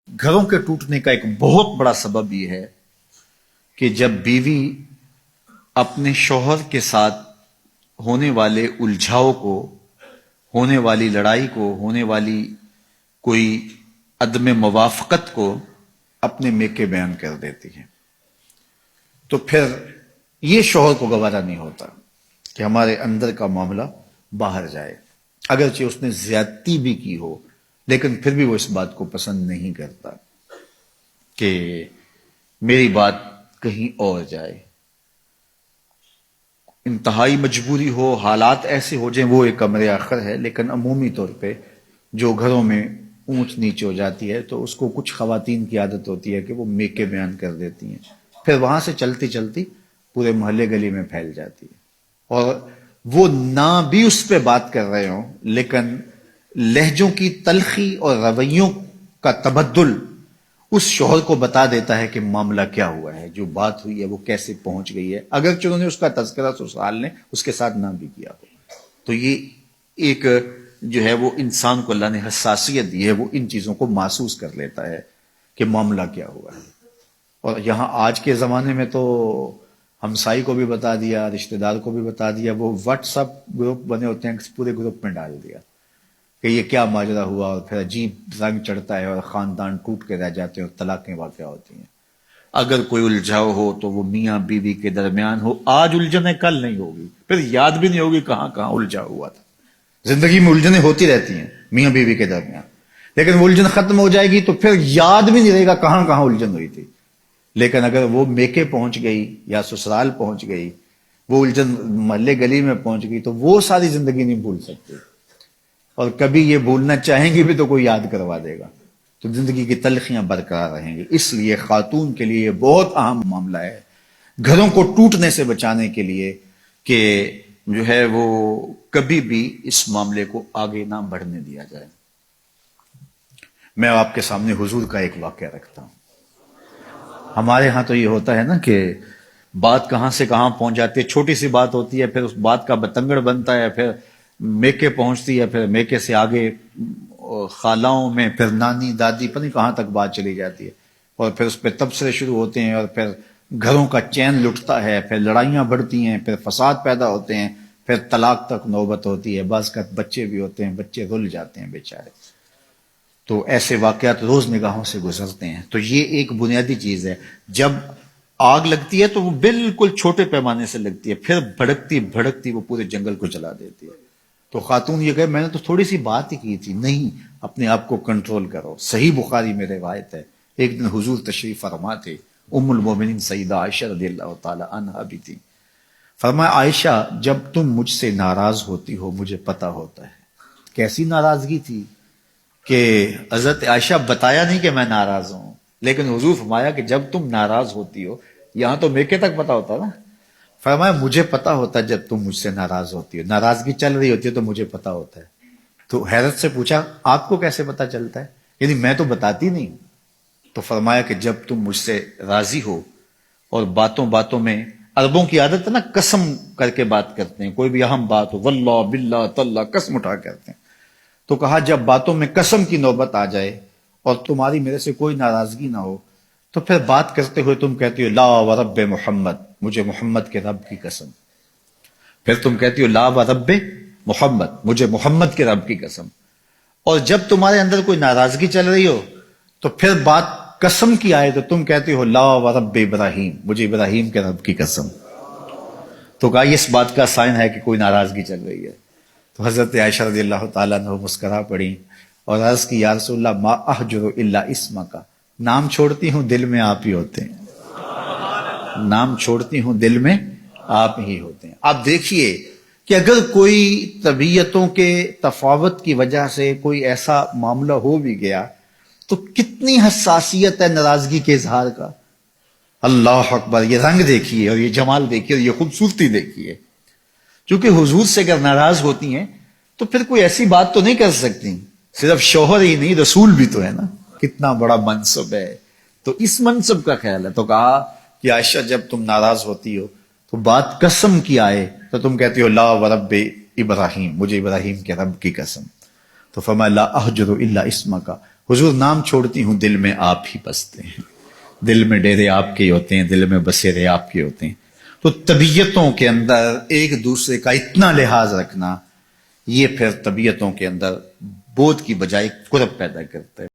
گھروں کے ٹوٹنے کا ایک بہت بڑا سبب یہ ہے کہ جب بیوی اپنے شوہر کے ساتھ ہونے والے الجھاؤ کو، ہونے والی لڑائی کو، ہونے والی کوئی عدم موافقت کو اپنے میکے بیان کر دیتی ہے، تو پھر یہ شوہر کو گوارا نہیں ہوتا کہ ہمارے اندر کا معاملہ باہر جائے، اگرچہ اس نے زیادتی بھی کی ہو، لیکن پھر بھی وہ اس بات کو پسند نہیں کرتا کہ میری بات کہیں اور جائے۔ انتہائی مجبوری ہو، حالات ایسے ہو جائیں، وہ ایک امر آخر ہے، لیکن عمومی طور پہ جو گھروں میں اونچ نیچ ہو جاتی ہے تو اس کو کچھ خواتین کی عادت ہوتی ہے کہ وہ میکے بیان کر دیتی ہیں، پھر وہاں سے چلتی چلتی پورے محلے گلی میں پھیل جاتی ہے، اور وہ نہ بھی اس پہ بات کر رہے ہوں لیکن لہجوں کی تلخی اور رویوں کا تبدل اس شوہر کو بتا دیتا ہے کہ معاملہ کیا ہوا ہے، جو بات ہوئی ہے وہ کیسے پہنچ گئی ہے، اگرچہ انہوں نے اس کا تذکرہ سسرال نے اس کے ساتھ نہ بھی کیا ہو۔ تو یہ ایک جو ہے وہ انسان کو اللہ نے حساسیت دی ہے، وہ ان چیزوں کو محسوس کر لیتا ہے کہ معاملہ کیا ہوا ہے۔ اور یہاں آج کے زمانے میں تو ہمسائی کو بھی بتا دیا، رشتہ دار کو بھی بتا دیا، وہ واٹس ایپ گروپ بنے ہوتے ہیں، پورے گروپ میں ڈال دیا کہ یہ کیا ماجرا ہوا، اور پھر عجیب رنگ چڑھتا ہے اور خاندان ٹوٹ کے رہ جاتے ہیں اور طلاقیں واقع ہوتی ہیں۔ اگر کوئی الجھاؤ ہو تو وہ میاں بیوی کے درمیان ہو، آج الجھنیں کل نہیں ہوگی، پھر یاد بھی نہیں ہوگی کہاں کہاں الجھا ہوا تھا۔ زندگی میں الجھنیں ہوتی رہتی ہیں میاں بیوی کے درمیان، لیکن وہ الجھن ختم ہو جائے گی تو پھر یاد بھی نہیں رہے گا کہاں کہاں الجھن ہوئی تھی۔ لیکن اگر وہ میکے پہنچ گئی یا سسرال پہنچ گئی، وہ الجھن محلے گلی میں پہنچ گئی، تو وہ ساری زندگی نہیں بھول سکتے، اور کبھی یہ بھولنا چاہیں گے بھی تو کوئی یاد کروا دے گا، تو زندگی کی تلخیاں برقرار رہیں گی۔ اس لیے خاتون کے لیے یہ بہت اہم معاملہ ہے گھروں کو ٹوٹنے سے بچانے کے لیے کہ جو ہے وہ کبھی بھی اس معاملے کو آگے نہ بڑھنے دیا جائے۔ میں آپ کے سامنے حضور کا ایک واقعہ رکھتا ہوں۔ ہمارے ہاں تو یہ ہوتا ہے نا کہ بات کہاں سے کہاں پہنچ جاتی ہے، چھوٹی سی بات ہوتی ہے، پھر اس بات کا بتنگڑ بنتا ہے، پھر میکے پہنچتی ہے، پھر میکے سے آگے خالاؤں میں، پھر نانی دادی، پتہ نہیں کہاں تک بات چلی جاتی ہے، اور پھر اس پہ تبصرے شروع ہوتے ہیں، اور پھر گھروں کا چین لٹتا ہے، پھر لڑائیاں بڑھتی ہیں، پھر فساد پیدا ہوتے ہیں، پھر طلاق تک نوبت ہوتی ہے، بعض کا بچے بھی ہوتے ہیں، بچے رل جاتے ہیں بیچارے۔ تو ایسے واقعات روز نگاہوں سے گزرتے ہیں۔ تو یہ ایک بنیادی چیز ہے، جب آگ لگتی ہے تو وہ بالکل چھوٹے پیمانے سے لگتی ہے، پھر بھڑکتی بھڑکتی وہ پورے جنگل کو جلا دیتی ہے۔ تو خاتون یہ کہے میں نے تو تھوڑی سی بات ہی کی تھی، نہیں، اپنے آپ کو کنٹرول کرو۔ صحیح بخاری میں روایت ہے، ایک دن حضور تشریف فرما تھے، ام المومنین سیدہ عائشہ رضی اللہ تعالی عنہا بھی تھی۔ فرمایا عائشہ جب تم مجھ سے ناراض ہوتی ہو مجھے پتہ ہوتا ہے۔ کیسی ناراضگی تھی کہ حضرت عائشہ بتایا نہیں کہ میں ناراض ہوں، لیکن حضور فرمایا کہ جب تم ناراض ہوتی ہو، یہاں تو میکے تک پتا ہوتا نا، فرمایا مجھے پتا ہوتا ہے جب تم مجھ سے ناراض ہوتی ہو، ناراضگی چل رہی ہوتی ہے تو مجھے پتا ہوتا ہے۔ تو حیرت سے پوچھا آپ کو کیسے پتا چلتا ہے، یعنی میں تو بتاتی نہیں۔ تو فرمایا کہ جب تم مجھ سے راضی ہو اور باتوں باتوں میں، عربوں کی عادت ہے نا قسم کر کے بات کرتے ہیں، کوئی بھی اہم بات ہو واللہ باللہ تاللہ قسم اٹھا کرتے ہیں، تو کہا جب باتوں میں قسم کی نوبت آ جائے اور تمہاری میرے سے کوئی ناراضگی نہ ہو تو پھر بات کرتے ہوئے تم کہتی ہو لا ورب محمد، مجھے محمد کے رب کی قسم۔ پھر تم کہتی ہو لا ورب محمد، مجھے محمد کے رب کی قسم۔ اور جب تمہارے اندر کوئی ناراضگی چل رہی ہو تو پھر بات قسم کی آئے تو تم کہتی ہو لا ورب ابراہیم، مجھے ابراہیم کے رب کی قسم۔ تو کہا یہ اس بات کا سائن ہے کہ کوئی ناراضگی چل رہی ہے۔ تو حضرت عائشہ رضی اللہ تعالیٰ عنہ مسکرا پڑی اور عرض کی یا رسول اللہ ما احجر الا اسمک، نام چھوڑتی ہوں دل میں آپ ہی ہوتے ہیں، نام چھوڑتی ہوں دل میں آپ ہی ہوتے ہیں۔ آپ دیکھیے کہ اگر کوئی طبیعتوں کے تفاوت کی وجہ سے کوئی ایسا معاملہ ہو بھی گیا تو کتنی حساسیت ہے ناراضگی کے اظہار کا۔ اللہ اکبر، یہ رنگ دیکھیے اور یہ جمال دیکھیے اور یہ خوبصورتی دیکھیے۔ چونکہ حضور سے اگر ناراض ہوتی ہیں تو پھر کوئی ایسی بات تو نہیں کر سکتی، صرف شوہر ہی نہیں رسول بھی تو ہے نا، کتنا بڑا منصب ہے، تو اس منصب کا خیال ہے۔ تو کہا کہ عائشہ جب تم ناراض ہوتی ہو تو بات قسم کی آئے تو تم کہتی ہو لا ورب ابراہیم، مجھے ابراہیم کے رب کی قسم۔ تو فرمایا لا احجر الا اسمک، حضور نام چھوڑتی ہوں دل میں آپ ہی بستے ہیں، دل میں ڈیرے آپ کے ہوتے ہیں، دل میں بسیرے آپ کے ہوتے ہیں. تو طبیعتوں کے اندر ایک دوسرے کا اتنا لحاظ رکھنا، یہ پھر طبیعتوں کے اندر بودھ کی بجائے قرب پیدا کرتا ہے.